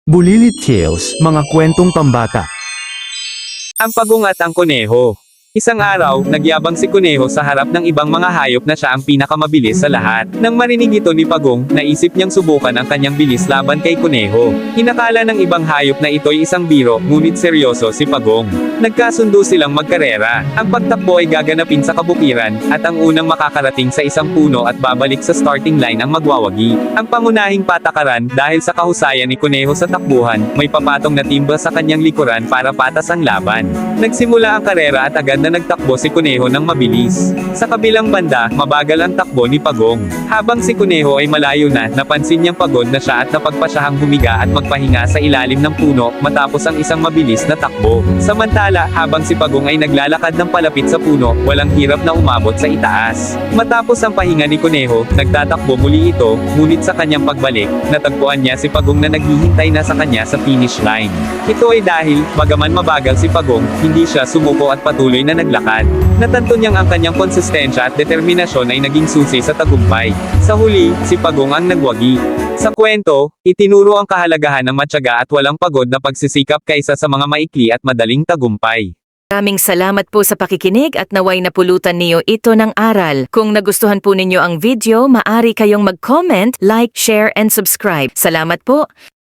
Bulilit Tales, mga kwentong pambata. Ang Pagong at ang Kuneho. Isang araw, nagyabang si Kuneho sa harap ng ibang mga hayop na siya ang pinakamabilis sa lahat. Nang marinig ito ni Pagong, naisip niyang subukan ang kanyang bilis laban kay Kuneho. Inakala ng ibang hayop na ito'y isang biro, ngunit seryoso si Pagong. Nagkasundo silang magkarera. Ang pagtakbo ay gaganapin sa kabukiran, at ang unang makakarating sa isang puno at babalik sa starting line ang magwawagi. Ang pangunahing patakaran, dahil sa kahusayan ni Kuneho sa takbuhan, may papatong na timba sa kanyang likuran para patas ang laban. Nagsimula ang karera at agad na nagtakbo si Kuneho ng mabilis. Sa kabilang banda, mabagal ang takbo ni Pagong. Habang si Kuneho ay malayo na, napansin niyang pagod na siya at napagpasyahang humiga at magpahinga sa ilalim ng puno, matapos ang isang mabilis na takbo. Samantala, habang si Pagong ay naglalakad ng palapit sa puno, walang hirap na umabot sa itaas. Matapos ang pahinga ni Kuneho, nagtatakbo muli ito, ngunit sa kanyang pagbalik, natagpuan niya si Pagong na naghihintay na sa kanya sa finish line. Ito ay dahil, bagaman mabagal si Pagong, hindi siya sumuko at patuloy na naglakad. Natanto niyang ang kanyang konsistensya at determinasyon ay naging susi sa tagumpay. Sa huli, si Pagong ang nagwagi. Sa kwento, itinuro ang kahalagahan ng matyaga at walang pagod na pagsisikap kaysa sa mga maikli at madaling tagumpay. Maraming salamat po sa pakikinig at naway napulutan niyo ito ng aral. Kung nagustuhan po ninyo ang video, maari kayong mag-comment, like, share, and subscribe. Salamat po!